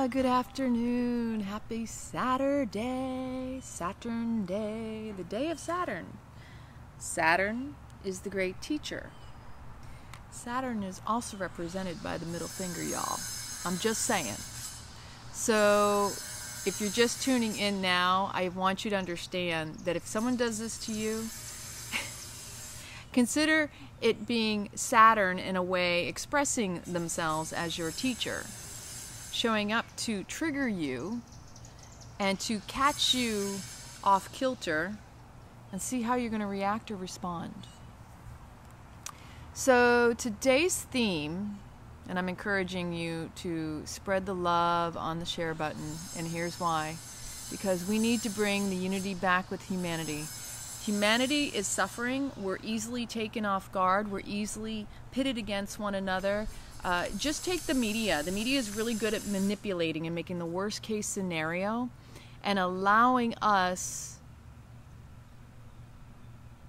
Good afternoon. Happy Saturday, Saturn Day, the day of Saturn. Saturn is the great teacher. Saturn is also represented by the middle finger, y'all. I'm just saying. So, if you're just tuning in now, I want you to understand that if someone does this to you, consider it being Saturn in a way expressing themselves as your teacher, showing up to trigger you and to catch you off kilter and see how you're going to react or respond. So today's theme, and I'm encouraging you to spread the love on the share button, and here's why. Because we need to bring the unity back with humanity. Humanity is suffering. We're easily taken off guard. We're easily pitted against one another. Just take the media. The media is really good at manipulating and making the worst case scenario and allowing us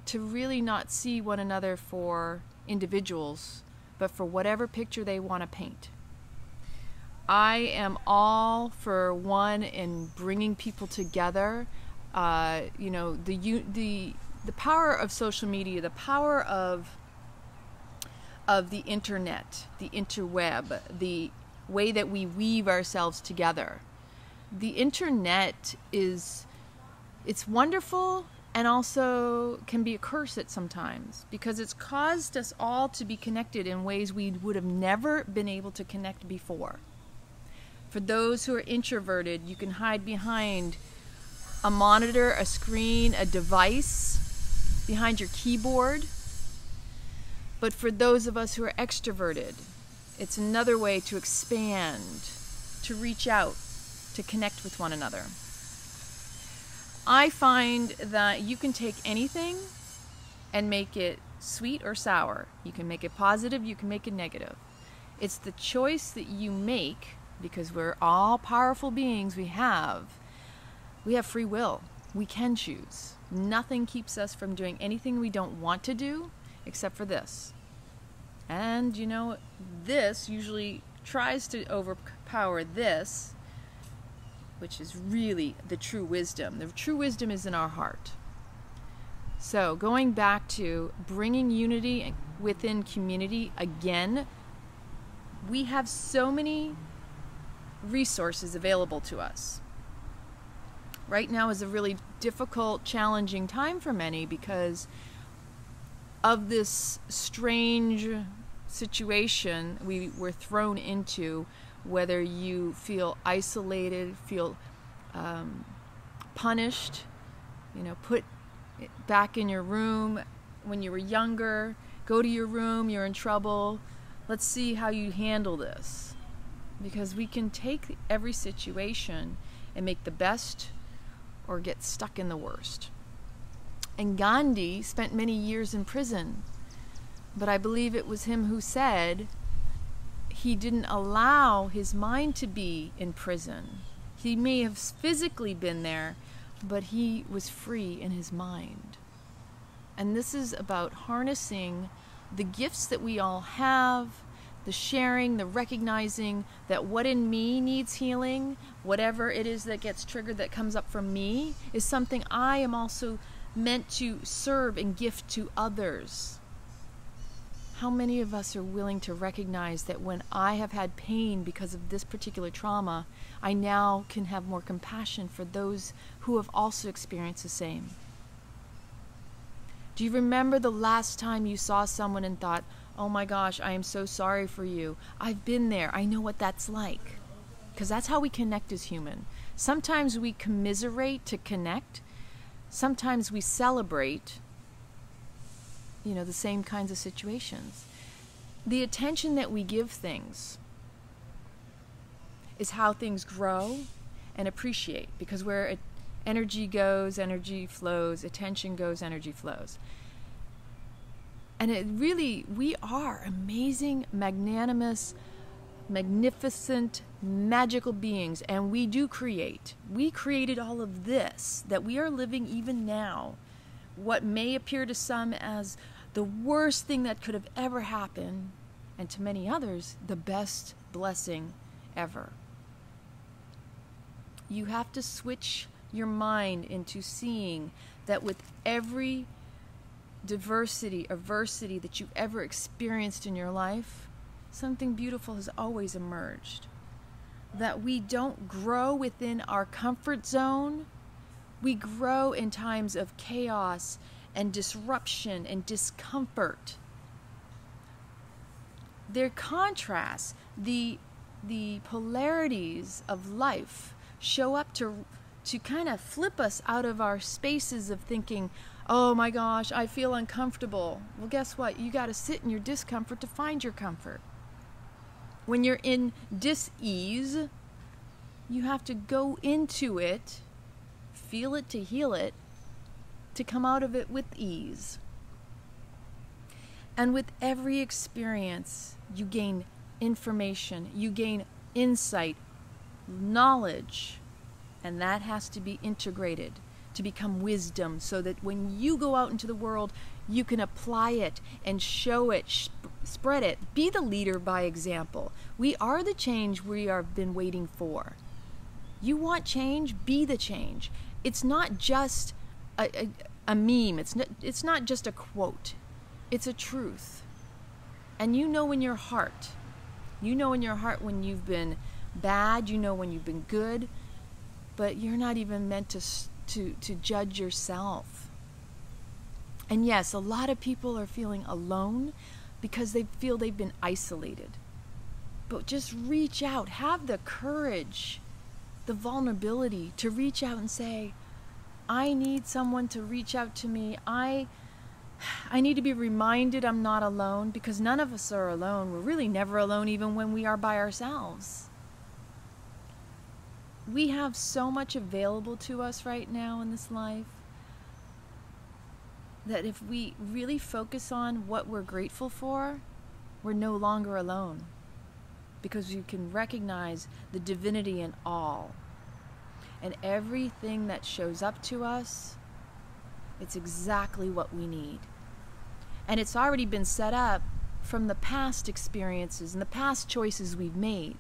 to really not see one another for individuals, but for whatever picture they want to paint. I am all for one in bringing people together. You know, the power of social media, the power of the internet, the interweb, the way that we weave ourselves together. The internet it's wonderful and also can be a curse at sometimes, because it's caused us all to be connected in ways we would have never been able to connect before. For those who are introverted, you can hide behind a monitor, a screen, a device, behind your keyboard. But for those of us who are extroverted, it's another way to expand, to reach out, to connect with one another. I find that you can take anything and make it sweet or sour. You can make it positive, you can make it negative. It's the choice that you make, because we're all powerful beings. We have free will. We can choose. Nothing keeps us from doing anything we don't want to do, except for this. And, you know, this usually tries to overpower this, which is really the true wisdom. The true wisdom is in our heart. So, going back to bringing unity within community, again, we have so many resources available to us. Right now is a really difficult, challenging time for many because of this strange situation we were thrown into, whether you feel isolated, feel punished, you know, put back in your room when you were younger, go to your room, you're in trouble. Let's see how you handle this. Because we can take every situation and make the best or get stuck in the worst. And Gandhi spent many years in prison, but I believe it was him who said he didn't allow his mind to be in prison. He may have physically been there, but he was free in his mind. And this is about harnessing the gifts that we all have, the sharing, the recognizing that what in me needs healing, whatever it is that gets triggered that comes up from me, is something I am also meant to serve and gift to others. How many of us are willing to recognize that when I have had pain because of this particular trauma, I now can have more compassion for those who have also experienced the same? Do you remember the last time you saw someone and thought, oh my gosh, I am so sorry for you. I've been there. I know what that's like. Because that's how we connect as human. Sometimes we commiserate to connect. Sometimes we celebrate, you know, the same kinds of situations. The attention that we give things is how things grow and appreciate. Because where energy goes, energy flows. Attention goes, energy flows. And it really, we are amazing, magnanimous, magnificent, magical beings. And we do create. We created all of this that we are living even now. What may appear to some as the worst thing that could have ever happened, and to many others, the best blessing ever. You have to switch your mind into seeing that with every adversity that you've ever experienced in your life, something beautiful has always emerged. That we don't grow within our comfort zone. We grow in times of chaos and disruption and discomfort. Their contrasts, the polarities of life show up to kind of flip us out of our spaces of thinking, oh my gosh, I feel uncomfortable. Well, guess what? You got to sit in your discomfort to find your comfort. When you're in dis-ease, you have to go into it, feel it to heal it, to come out of it with ease. And with every experience, you gain information, you gain insight, knowledge, and that has to be integrated to become wisdom, so that when you go out into the world, you can apply it and show it, spread it. Be the leader by example. We are the change we have been waiting for. You want change? Be the change. It's not just a meme. It's not just a quote. It's a truth. And you know in your heart. You know in your heart when you've been bad. You know when you've been good. But you're not even meant to judge yourself. And yes, a lot of people are feeling alone because they feel they've been isolated. But just reach out. Have the courage, the vulnerability to reach out and say, I need someone to reach out to me. I need to be reminded I'm not alone, because none of us are alone. We're really never alone, even when we are by ourselves. We have so much available to us right now in this life that if we really focus on what we're grateful for, we're no longer alone, because you can recognize the divinity in all. And everything that shows up to us, it's exactly what we need. And it's already been set up from the past experiences and the past choices we've made.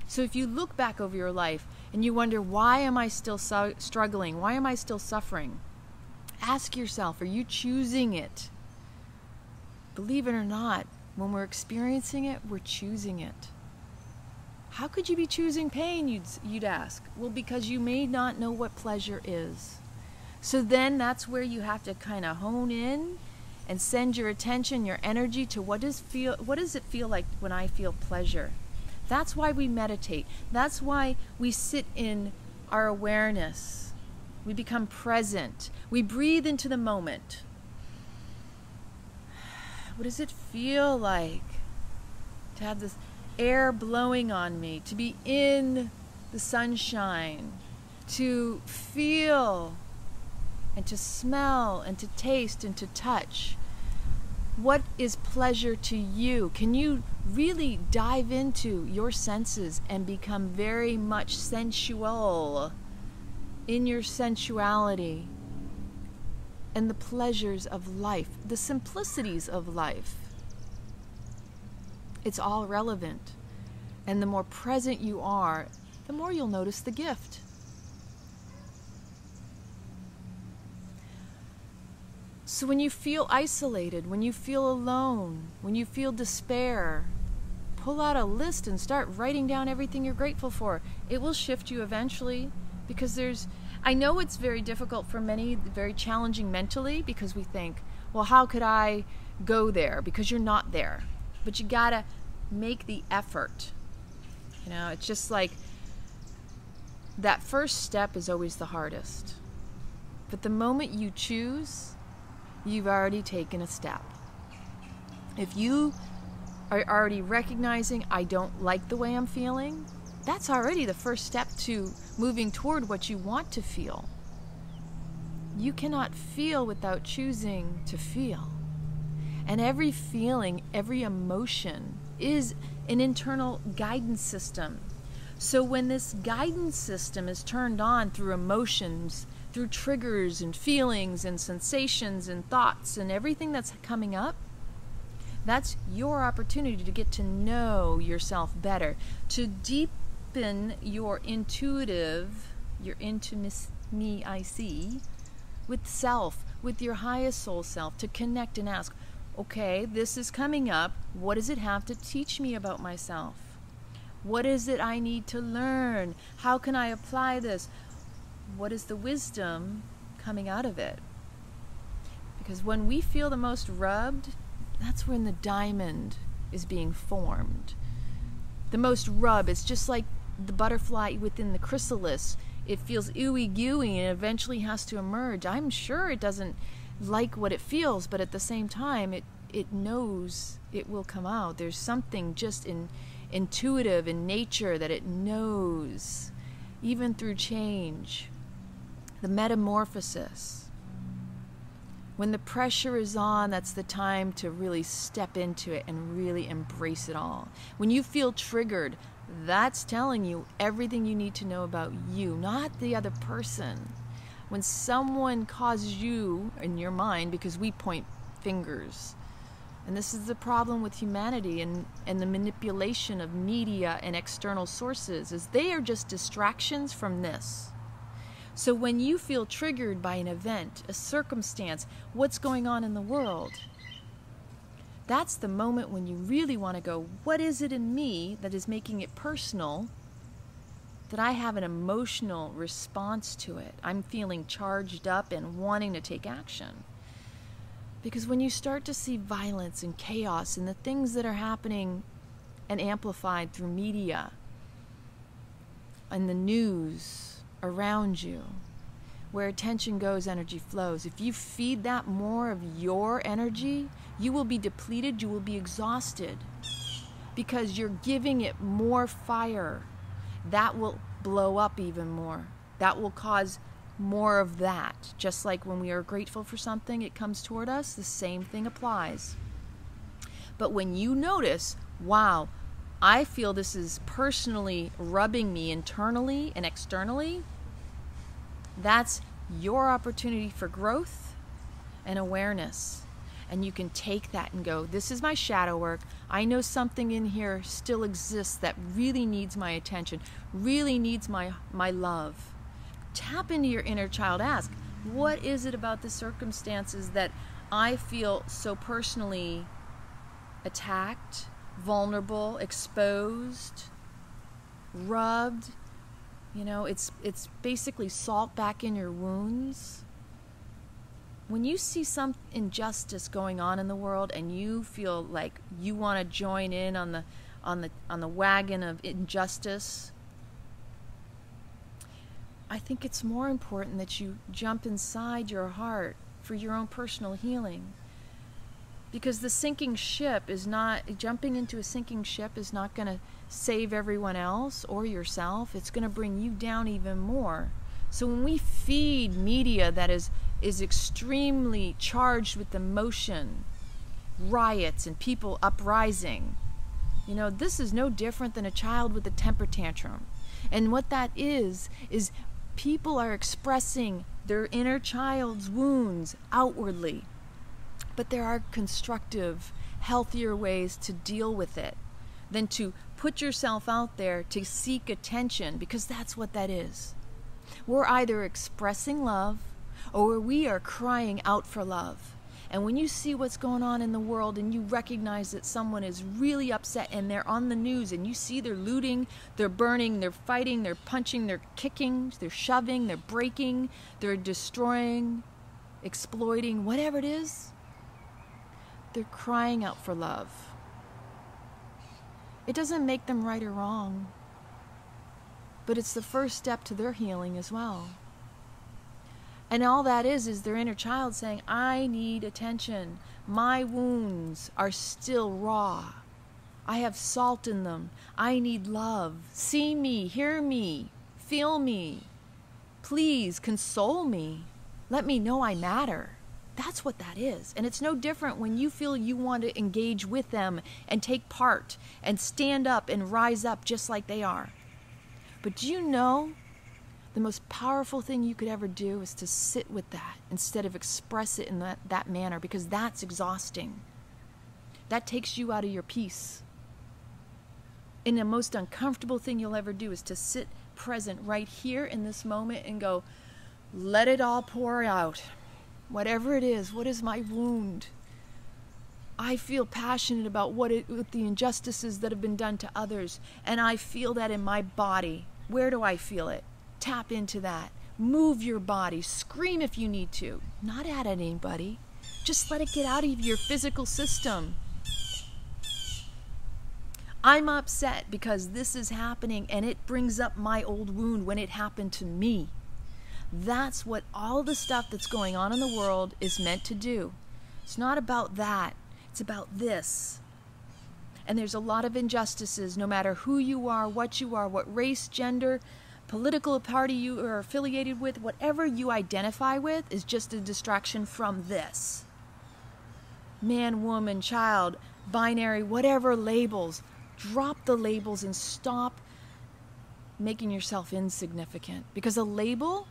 So if you look back over your life and you wonder, why am I still struggling? Why am I still suffering? Ask yourself, are you choosing it? Believe it or not, when we're experiencing it, we're choosing it. How could you be choosing pain, you'd ask? Well, because you may not know what pleasure is. So then that's where you have to kind of hone in and send your attention, your energy to what does it feel like when I feel pleasure? That's why we meditate. That's why we sit in our awareness. We become present. We breathe into the moment. What does it feel like to have this air blowing on me, to be in the sunshine, to feel and to smell and to taste and to touch? What is pleasure to you? Can you really dive into your senses and become very much sensual in your sensuality and the pleasures of life, the simplicities of life? It's all relevant. And the more present you are, the more you'll notice the gift. So when you feel isolated, when you feel alone, when you feel despair, pull out a list and start writing down everything you're grateful for. It will shift you eventually, because I know it's very difficult for many, very challenging mentally, because we think, well, how could I go there? Because you're not there. But you gotta make the effort. You know, it's just like that first step is always the hardest. But the moment you choose, you've already taken a step. If you are already recognizing, I don't like the way I'm feeling, that's already the first step to moving toward what you want to feel. You cannot feel without choosing to feel. And every feeling, every emotion is an internal guidance system. So when this guidance system is turned on through emotions, through triggers and feelings and sensations and thoughts and everything that's coming up, that's your opportunity to get to know yourself better, to deep open your intuitive, your me I see, with self, with your highest soul self, to connect and ask, okay, this is coming up. What does it have to teach me about myself? What is it I need to learn? How can I apply this? What is the wisdom coming out of it? Because when we feel the most rubbed, that's when the diamond is being formed. The most rub, it's just like the butterfly within the chrysalis. It feels ooey gooey and eventually has to emerge. I'm sure it doesn't like what it feels, but at the same time, it knows it will come out. There's something just intuitive in nature that it knows, even through change. The metamorphosis. When the pressure is on, that's the time to really step into it and really embrace it all. When you feel triggered, that's telling you everything you need to know about you, not the other person. When someone causes you in your mind, because we point fingers, and this is the problem with humanity and the manipulation of media and external sources, is they are just distractions from this. So when you feel triggered by an event, a circumstance, what's going on in the world, that's the moment when you really want to go, what is it in me that is making it personal, that I have an emotional response to it? I'm feeling charged up and wanting to take action. Because when you start to see violence and chaos and the things that are happening and amplified through media and the news around you, where attention goes, energy flows. If you feed that more of your energy, you will be depleted, you will be exhausted, because you're giving it more fire. That will blow up even more. That will cause more of that. Just like when we are grateful for something, it comes toward us, the same thing applies. But when you notice, wow, I feel this is personally rubbing me internally and externally, that's your opportunity for growth and awareness. And you can take that and go, this is my shadow work. I know something in here still exists that really needs my attention, really needs my love. Tap into your inner child. Ask, what is it about the circumstances that I feel so personally attacked, vulnerable, exposed, rubbed? You know, it's basically salt back in your wounds. When you see some injustice going on in the world and you feel like you want to join in on the wagon of injustice, I think it's more important that you jump inside your heart for your own personal healing. Because the sinking ship is not, jumping into a sinking ship is not going to save everyone else or yourself. It's going to bring you down even more. So when we feed media that is extremely charged with emotion, riots and people uprising, you know, this is no different than a child with a temper tantrum. And what that is people are expressing their inner child's wounds outwardly. But there are constructive, healthier ways to deal with it than to put yourself out there to seek attention, because that's what that is. We're either expressing love or we are crying out for love. And when you see what's going on in the world and you recognize that someone is really upset and they're on the news and you see they're looting, they're burning, they're fighting, they're punching, they're kicking, they're shoving, they're breaking, they're destroying, exploiting, whatever it is, they're crying out for love. It doesn't make them right or wrong, but it's the first step to their healing as well. And all that is their inner child saying, I need attention. My wounds are still raw. I have salt in them. I need love. See me, hear me, feel me. Please console me. Let me know I matter. That's what that is. And it's no different when you feel you want to engage with them and take part and stand up and rise up just like they are. But do you know the most powerful thing you could ever do is to sit with that instead of express it in that manner, because that's exhausting. That takes you out of your peace. And the most uncomfortable thing you'll ever do is to sit present right here in this moment and go, let it all pour out. Whatever it is, what is my wound? I feel passionate about with the injustices that have been done to others, and I feel that in my body. Where do I feel it? Tap into that. Move your body. Scream if you need to. Not at anybody. Just let it get out of your physical system. I'm upset because this is happening and it brings up my old wound when it happened to me. That's what all the stuff that's going on in the world is meant to do. It's not about that. It's about this. And there's a lot of injustices, no matter who you are, what race, gender, political party you are affiliated with, whatever you identify with is just a distraction from this. Man, woman, child, binary, whatever labels. Drop the labels and stop making yourself insignificant. Because a label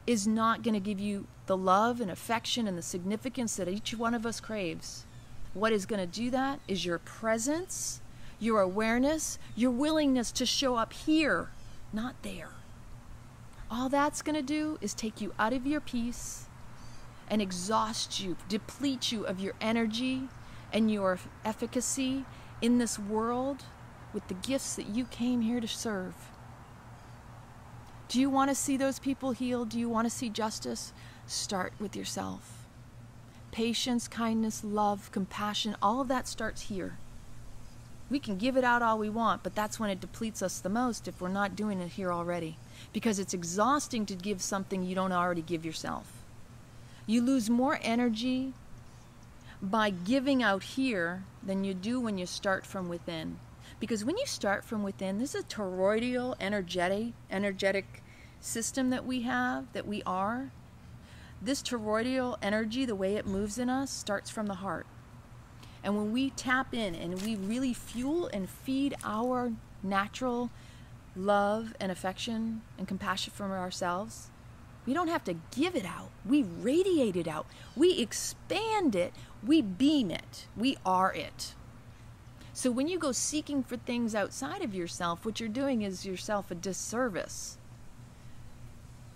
is not going to give you the love and affection and the significance that each one of us craves. What is going to do that is your presence, your awareness, your willingness to show up here, not there. All that's going to do is take you out of your peace and exhaust you, deplete you of your energy and your efficacy in this world with the gifts that you came here to serve. Do you want to see those people healed? Do you want to see justice? Start with yourself. Patience, kindness, love, compassion, all of that starts here. We can give it out all we want, but that's when it depletes us the most if we're not doing it here already. Because it's exhausting to give something you don't already give yourself. You lose more energy by giving out here than you do when you start from within. Because when you start from within, this is a toroidal energetic system that we have, that we are. This toroidal energy, the way it moves in us, starts from the heart. And when we tap in and we really fuel and feed our natural love and affection and compassion from ourselves, we don't have to give it out. We radiate it out. We expand it. We beam it. We are it. So when you go seeking for things outside of yourself, what you're doing is yourself a disservice.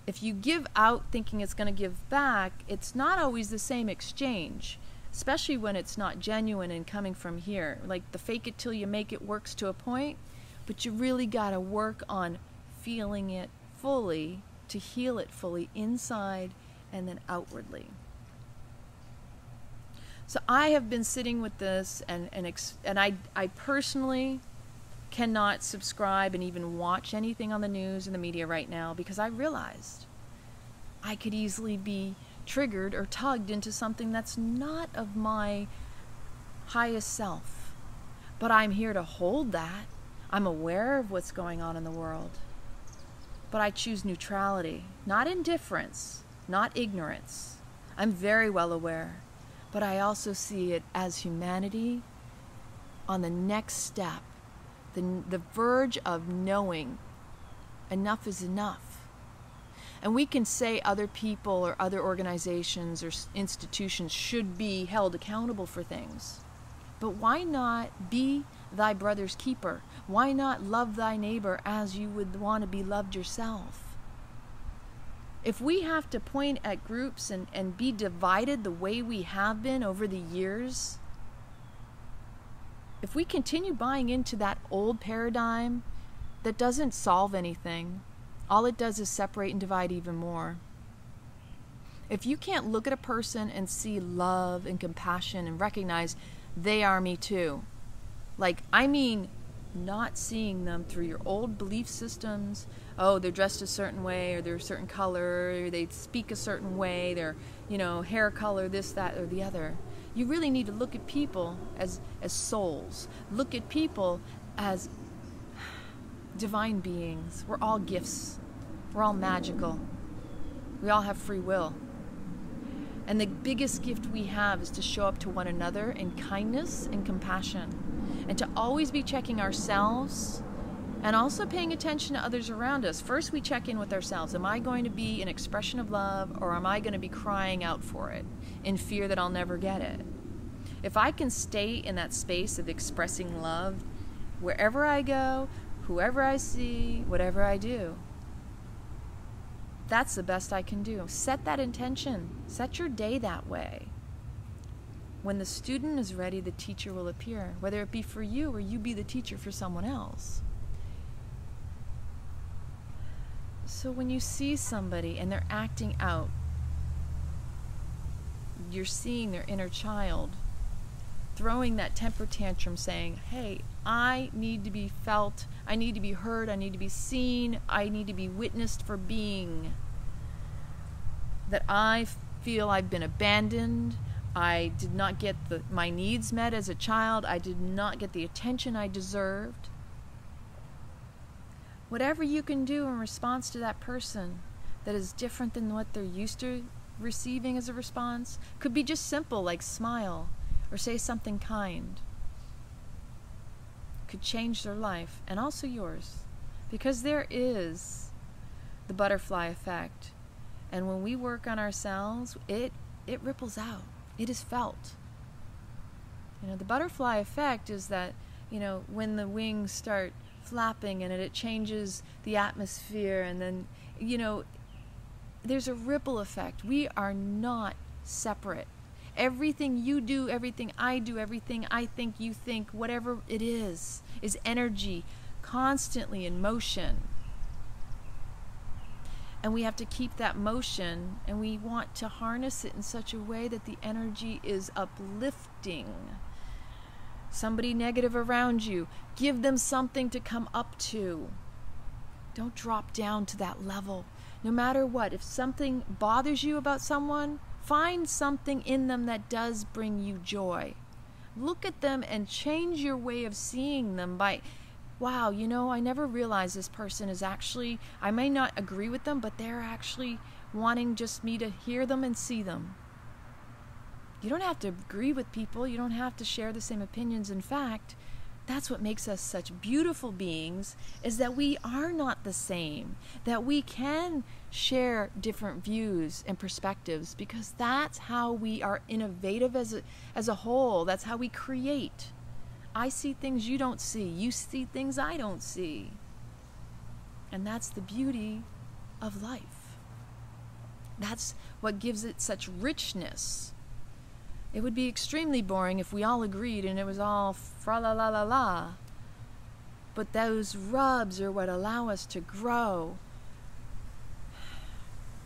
If you give out thinking it's going to give back, it's not always the same exchange, especially when it's not genuine and coming from here. Like the fake it till you make it works to a point, but you really got to work on feeling it fully to heal it fully inside and then outwardly. So I have been sitting with this and I personally cannot subscribe and even watch anything on the news and the media right now because I realized I could easily be triggered or tugged into something that's not of my highest self. But I'm here to hold that. I'm aware of what's going on in the world. But I choose neutrality, not indifference, not ignorance. I'm very well aware, but I also see it as humanity on the next step, the verge of knowing enough is enough. And we can say other people or other organizations or institutions should be held accountable for things. But why not be thy brother's keeper? Why not love thy neighbor as you would want to be loved yourself? If we have to point at groups and be divided the way we have been over the years, if we continue buying into that old paradigm that doesn't solve anything, all it does is separate and divide even more. If you can't look at a person and see love and compassion and recognize they are me too, like, I mean, not seeing them through your old belief systems. Oh, they're dressed a certain way, or they're a certain color, or they speak a certain way, their, hair color, this, that, or the other. You really need to look at people as souls. Look at people as divine beings. We're all gifts. We're all magical. We all have free will. And the biggest gift we have is to show up to one another in kindness and compassion. And to always be checking ourselves and also paying attention to others around us. First, we check in with ourselves. Am I going to be an expression of love, or am I going to be crying out for it in fear that I'll never get it? If I can stay in that space of expressing love wherever I go, whoever I see, whatever I do. That's the best I can do. Set that intention. Set your day that way. When the student is ready, the teacher will appear, whether it be for you or you be the teacher for someone else. So when you see somebody and they're acting out, you're seeing their inner child throwing that temper tantrum, saying, hey, I need to be felt, I need to be heard, I need to be seen, I need to be witnessed for being. That I feel I've been abandoned, I did not get my needs met as a child, I did not get the attention I deserved. Whatever you can do in response to that person that is different than what they're used to receiving as a response, could be just simple, like smile or say something kind, could change their life and also yours, because there is the butterfly effect, and when we work on ourselves, it ripples out, it is felt. You know, the butterfly effect is that, you know, when the wings start flapping and it changes the atmosphere, and then, you know, there's a ripple effect. We are not separate. Everything you do, everything I do, everything I think, you think, whatever it is energy constantly in motion. And we have to keep that motion, and we want to harness it in such a way that the energy is uplifting. Somebody negative around you, give them something to come up to. Don't drop down to that level. No matter what, if something bothers you about someone, find something in them that does bring you joy. Look at them and change your way of seeing them by, wow, you know, I never realized this person is actually, I may not agree with them, but they're actually wanting just me to hear them and see them. You don't have to agree with people. You don't have to share the same opinions. In fact, that's what makes us such beautiful beings, is that we are not the same, that we can share different views and perspectives, because that's how we are innovative as a whole. That's how we create. I see things you don't see. You see things I don't see. And that's the beauty of life. That's what gives it such richness. It would be extremely boring if we all agreed and it was all fra la la la la. But those rubs are what allow us to grow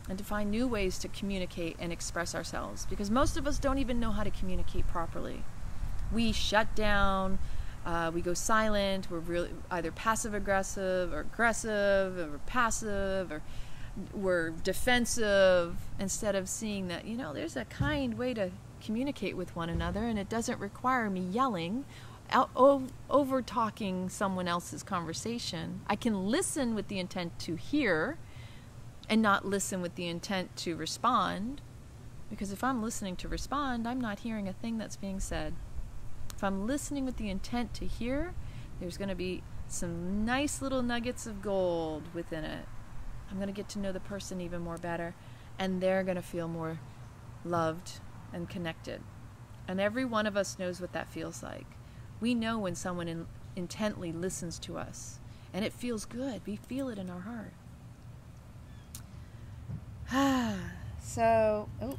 and to find new ways to communicate and express ourselves. Because most of us don't even know how to communicate properly. We shut down, we go silent, we're really either passive-aggressive or aggressive, or passive, or we're defensive, instead of seeing that, you know, there's a kind way to communicate with one another, and it doesn't require me yelling, over talking someone else's conversation. I can listen with the intent to hear and not listen with the intent to respond, because if I'm listening to respond, I'm not hearing a thing that's being said. If I'm listening with the intent to hear, there's going to be some nice little nuggets of gold within it. I'm going to get to know the person even more better, and they're going to feel more loved and connected. And every one of us knows what that feels like. We know when someone intently listens to us, and it feels good. We feel it in our heart. So, oh,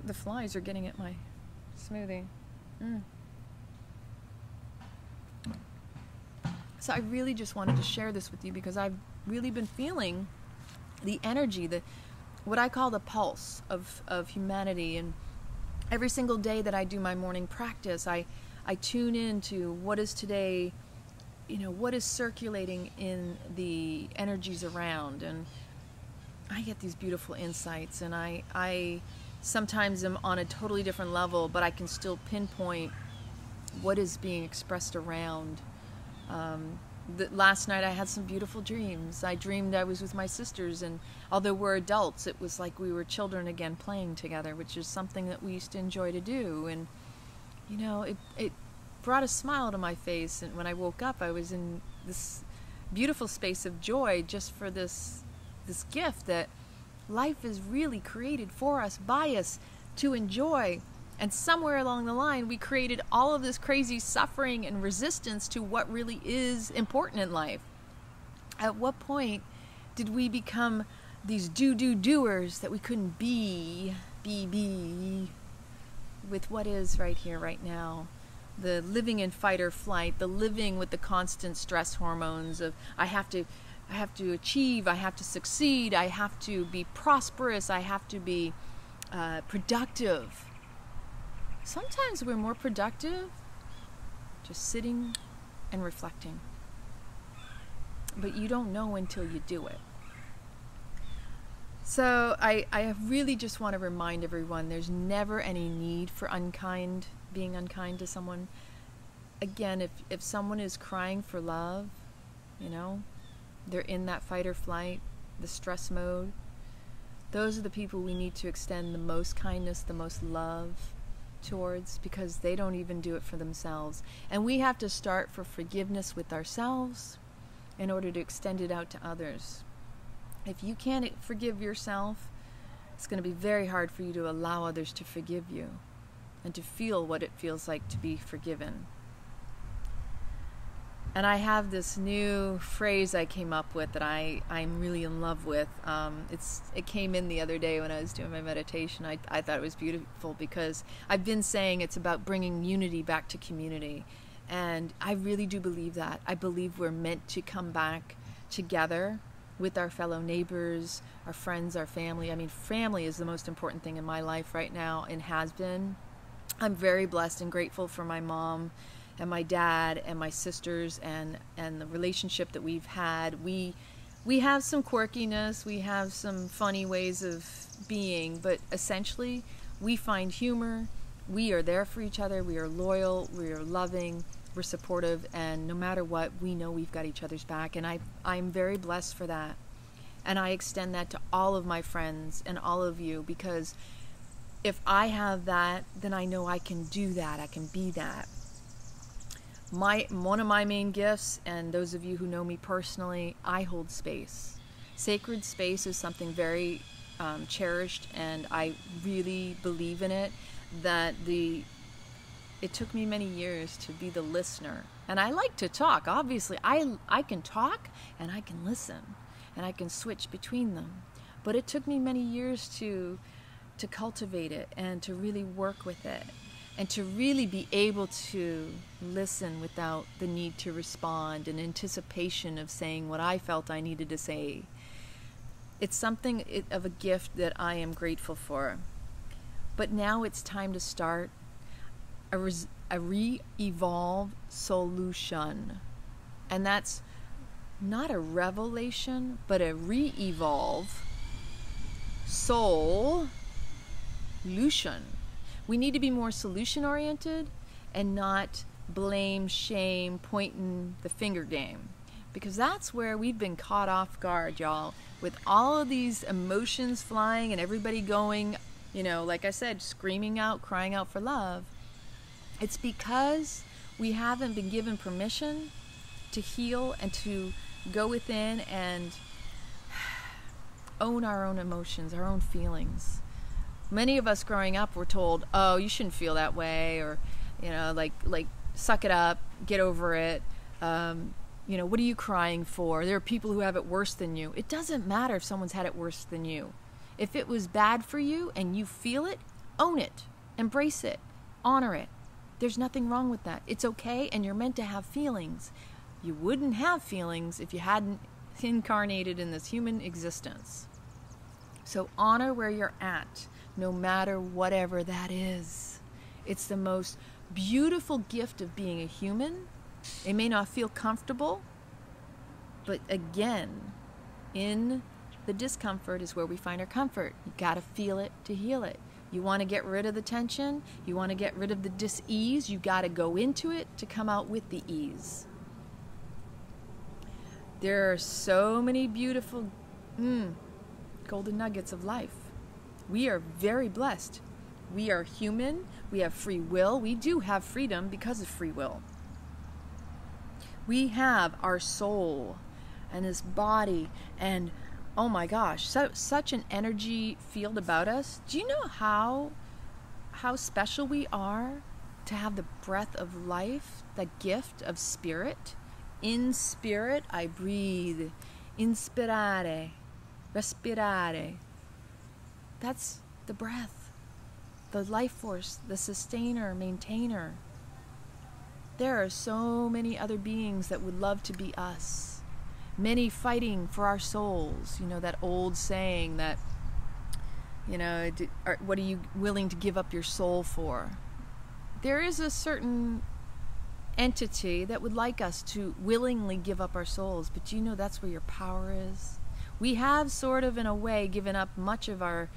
the flies are getting at my smoothie. So I really just wanted to share this with you, because I've really been feeling the energy, what I call the pulse of humanity. And every single day that I do my morning practice, I tune into what is today, you know, what is circulating in the energies around, and I get these beautiful insights, and I sometimes am on a totally different level, but I can still pinpoint what is being expressed around. Last night I had some beautiful dreams. I dreamed I was with my sisters, and although we're adults, it was like we were children again playing together, which is something that we used to enjoy to do. And you know, it brought a smile to my face, and when I woke up, I was in this beautiful space of joy, just for this gift that life is really created for us, by us, to enjoy. And somewhere along the line, we created all of this crazy suffering and resistance to what really is important in life. At what point did we become these doers that we couldn't be with what is right here, right now? The living in fight or flight, the living with the constant stress hormones of I have to achieve, I have to succeed, I have to be prosperous, I have to be productive. Sometimes we're more productive just sitting and reflecting. But you don't know until you do it. So I really just want to remind everyone there's never any need for being unkind to someone. Again, if someone is crying for love, you know, they're in that fight or flight, the stress mode, those are the people we need to extend the most kindness, the most love towards, because they don't even do it for themselves. And we have to start for forgiveness with ourselves in order to extend it out to others. If you can't forgive yourself, it's going to be very hard for you to allow others to forgive you and to feel what it feels like to be forgiven. And I have this new phrase I came up with that I'm really in love with. It came in the other day when I was doing my meditation. I thought it was beautiful because I've been saying it's about bringing unity back to community. And I really do believe that. I believe we're meant to come back together with our fellow neighbors, our friends, our family. I mean, family is the most important thing in my life right now and has been. I'm very blessed and grateful for my mom and my dad and my sisters and the relationship that we've had. We have some quirkiness, we have some funny ways of being, but essentially we find humor, we are there for each other, we are loyal, we are loving, we're supportive, and no matter what, we know we've got each other's back, and I'm very blessed for that. And I extend that to all of my friends and all of you, because if I have that, then I know I can do that, I can be that. One of my main gifts, and those of you who know me personally, I hold space. Sacred space is something very cherished, and I really believe in it. It took me many years to be the listener, and I like to talk. Obviously, I can talk and I can listen, and I can switch between them. But it took me many years to cultivate it and to really work with it, and to really be able to listen without the need to respond in anticipation of saying what I felt I needed to say. It's something of a gift that I am grateful for. But now it's time to start a reEvOLVE-Soul-Lution. And that's not a revelation, but a reEvOLVE-Soul-Lution. We need to be more solution-oriented and not blame, shame, pointing the finger game. Because that's where we've been caught off guard, y'all. With all of these emotions flying and everybody going, you know, like I said, screaming out, crying out for love. It's because we haven't been given permission to heal and to go within and own our own emotions, our own feelings. Many of us growing up were told, oh, you shouldn't feel that way, or, you know, like suck it up, get over it. You know, what are you crying for? There are people who have it worse than you. It doesn't matter if someone's had it worse than you. If it was bad for you and you feel it, own it, embrace it, honor it. There's nothing wrong with that. It's okay, and you're meant to have feelings. You wouldn't have feelings if you hadn't incarnated in this human existence. So honor where you're at, no matter whatever that is. It's the most beautiful gift of being a human. It may not feel comfortable, but again, in the discomfort is where we find our comfort. You gotta feel it to heal it. You want to get rid of the tension, you want to get rid of the dis-ease, you gotta go into it to come out with the ease. There are so many beautiful golden nuggets of life. We are very blessed. We are human, we have free will, we do have freedom because of free will. We have our soul and this body, and oh my gosh, such an energy field about us. Do you know how how special we are to have the breath of life, the gift of spirit. In spirit, I breathe. Inspirare, respirare. That's the breath, the life force, the sustainer, maintainer. There are so many other beings that would love to be us. Many fighting for our souls. You know, that old saying that, you know, what are you willing to give up your soul for? There is a certain entity that would like us to willingly give up our souls, but you know that's where your power is. We have sort of, in a way, given up much of our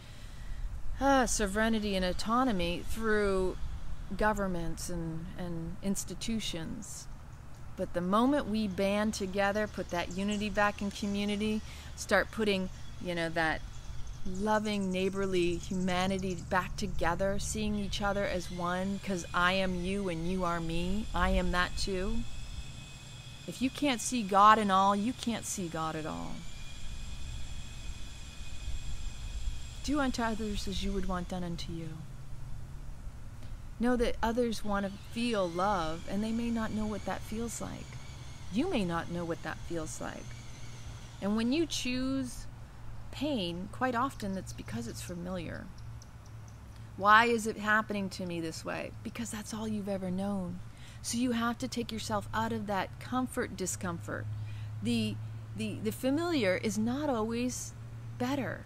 sovereignty and autonomy through governments and institutions. But the moment we band together, put that unity back in community, start putting, you know, that loving neighborly humanity back together, seeing each other as one, because I am you and you are me, I am that too. If you can't see God in all, you can't see God at all. Do unto others as you would want done unto you. Know that others want to feel love, and they may not know what that feels like. You may not know what that feels like. And when you choose pain, quite often it's because it's familiar. Why is it happening to me this way? Because that's all you've ever known. So you have to take yourself out of that comfort discomfort. The familiar is not always better.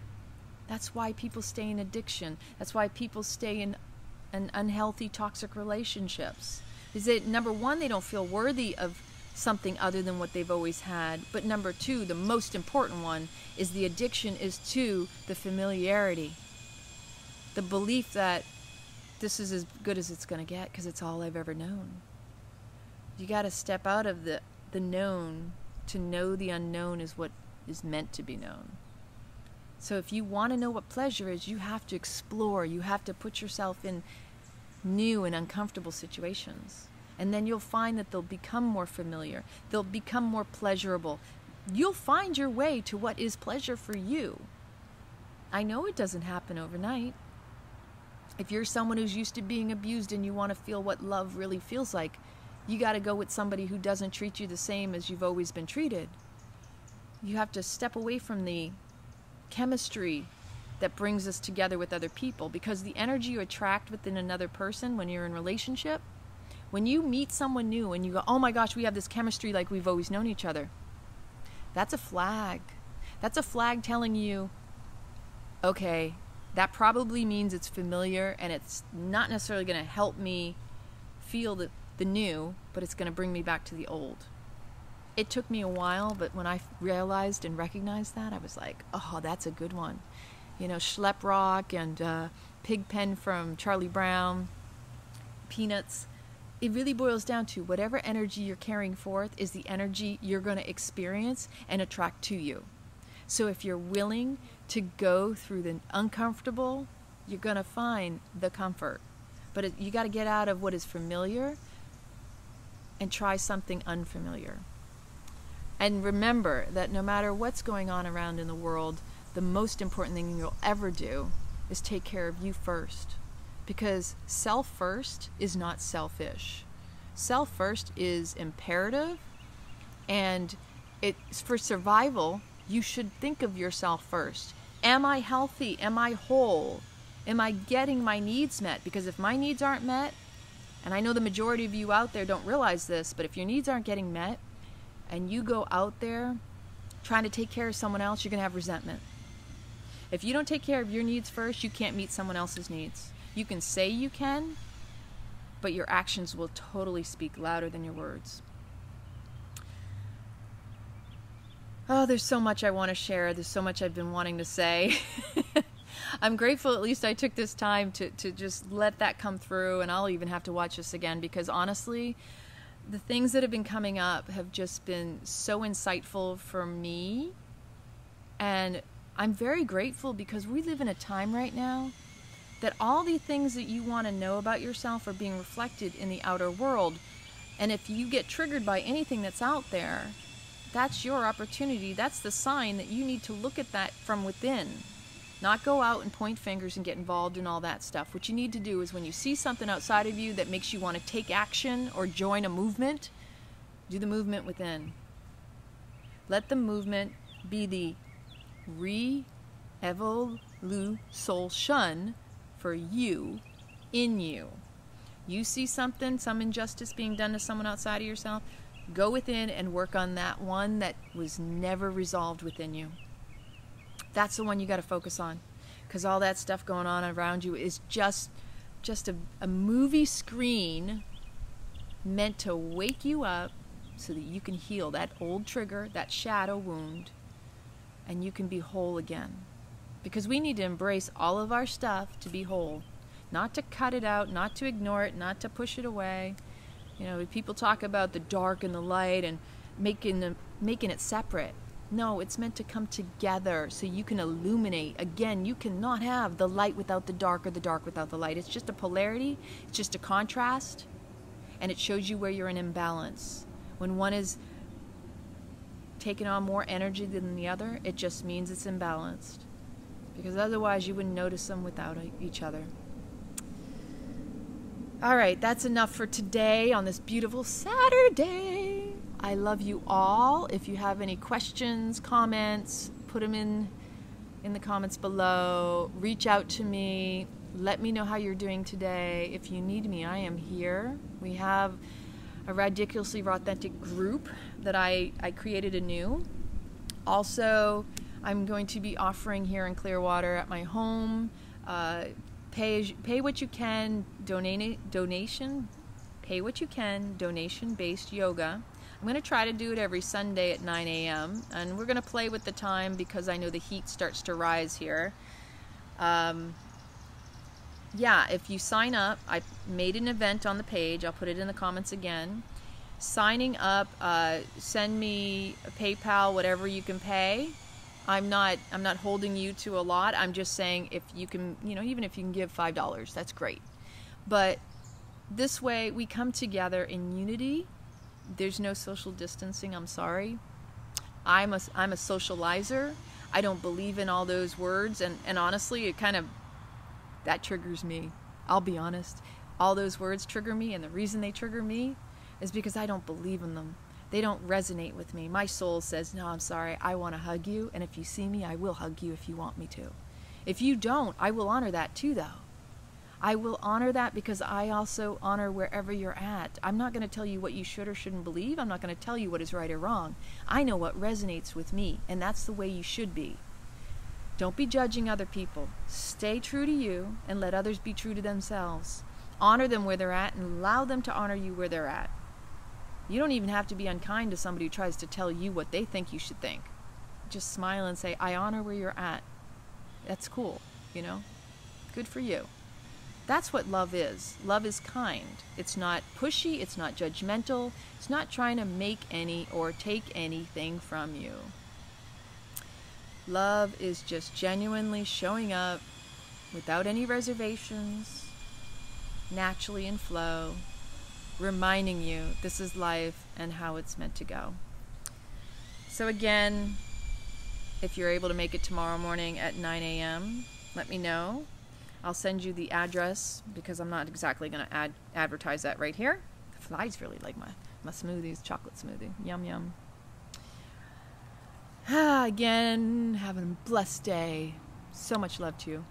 That's why people stay in addiction. That's why people stay in unhealthy, toxic relationships. Is that, number one, they don't feel worthy of something other than what they've always had. But number two, the most important one, is the addiction is to the familiarity. The belief that this is as good as it's going to get because it's all I've ever known. You got to step out of the known to know the unknown is what is meant to be known. So if you want to know what pleasure is, you have to explore. You have to put yourself in new and uncomfortable situations. And then you'll find that they'll become more familiar. They'll become more pleasurable. You'll find your way to what is pleasure for you. I know it doesn't happen overnight. If you're someone who's used to being abused and you want to feel what love really feels like, you got to go with somebody who doesn't treat you the same as you've always been treated. You have to step away from the chemistry that brings us together with other people, because the energy you attract within another person when you're in a relationship, when you meet someone new and you go, oh my gosh, we have this chemistry like we've always known each other, that's a flag. That's a flag telling you, okay, that probably means it's familiar and it's not necessarily going to help me feel the new, but it's going to bring me back to the old. It took me a while, but when I realized and recognized that, I was like, oh, that's a good one. You know, Schlep Rock and Pigpen from Charlie Brown, Peanuts. It really boils down to whatever energy you're carrying forth is the energy you're going to experience and attract to you. So if you're willing to go through the uncomfortable, you're going to find the comfort. But you got to get out of what is familiar and try something unfamiliar. And remember that no matter what's going on around in the world, the most important thing you'll ever do is take care of you first. Because self first is not selfish. Self first is imperative, and it's for survival. You should think of yourself first. Am I healthy? Am I whole? Am I getting my needs met? Because if my needs aren't met, and I know the majority of you out there don't realize this, but if your needs aren't getting met, and you go out there trying to take care of someone else, you're going to have resentment. If you don't take care of your needs first, you can't meet someone else's needs. You can say you can, but your actions will totally speak louder than your words. Oh, there's so much I want to share. There's so much I've been wanting to say. I'm grateful at least I took this time to just let that come through, and I'll even have to watch this again because honestly, the things that have been coming up have just been so insightful for me, and I'm very grateful because we live in a time right now that all the things that you want to know about yourself are being reflected in the outer world. And if you get triggered by anything that's out there, that's your opportunity. That's the sign that you need to look at that from within. Not go out and point fingers and get involved in all that stuff. What you need to do is when you see something outside of you that makes you want to take action or join a movement, do the movement within. Let the movement be the reEvOLVE-Soul-Lution for you, in you. You see something, some injustice being done to someone outside of yourself, go within and work on that one that was never resolved within you. That's the one you got to focus on, because all that stuff going on around you is just a movie screen meant to wake you up so that you can heal that old trigger, that shadow wound, and you can be whole again. Because we need to embrace all of our stuff to be whole. Not to cut it out, not to ignore it, not to push it away. You know, people talk about the dark and the light and making it separate. No, it's meant to come together so you can illuminate. Again, you cannot have the light without the dark or the dark without the light. It's just a polarity, it's just a contrast, and it shows you where you're in imbalance. When one is taking on more energy than the other, it just means it's imbalanced. Because otherwise you wouldn't notice them without each other. Alright, that's enough for today on this beautiful Saturday. I love you all. If you have any questions, comments, put them in the comments below. Reach out to me. Let me know how you're doing today. If you need me, I am here. We have a ridiculously authentic group that I created anew. Also, I'm going to be offering here in Clearwater at my home, pay what you can, donation-based yoga. I'm going to try to do it every Sunday at 9 a.m. and we're going to play with the time because I know the heat starts to rise here. Yeah, if you sign up, I made an event on the page. I'll put it in the comments again. Signing up, send me a PayPal, whatever you can pay. I'm not holding you to a lot. I'm just saying if you can, you know, even if you can give $5, that's great. But this way we come together in unity. There's no social distancing, I'm sorry. I'm a socializer. I don't believe in all those words, and honestly, it kind of, that triggers me. I'll be honest. All those words trigger me, and the reason they trigger me is because I don't believe in them. They don't resonate with me. My soul says, no, I'm sorry, I want to hug you, and if you see me, I will hug you if you want me to. If you don't, I will honor that too, though. I will honor that because I also honor wherever you're at. I'm not going to tell you what you should or shouldn't believe. I'm not going to tell you what is right or wrong. I know what resonates with me, and that's the way you should be. Don't be judging other people. Stay true to you and let others be true to themselves. Honor them where they're at and allow them to honor you where they're at. You don't even have to be unkind to somebody who tries to tell you what they think you should think. Just smile and say, I honor where you're at. That's cool, you know? Good for you. That's what love is. Love is kind. It's not pushy, it's not judgmental, it's not trying to make any or take anything from you. Love is just genuinely showing up without any reservations, naturally in flow, reminding you this is life and how it's meant to go. So again, if you're able to make it tomorrow morning at 9 a.m., let me know. I'll send you the address because I'm not exactly going to advertise that right here. The flies really like my smoothies, chocolate smoothie. Yum, yum. Again, have a blessed day. So much love to you.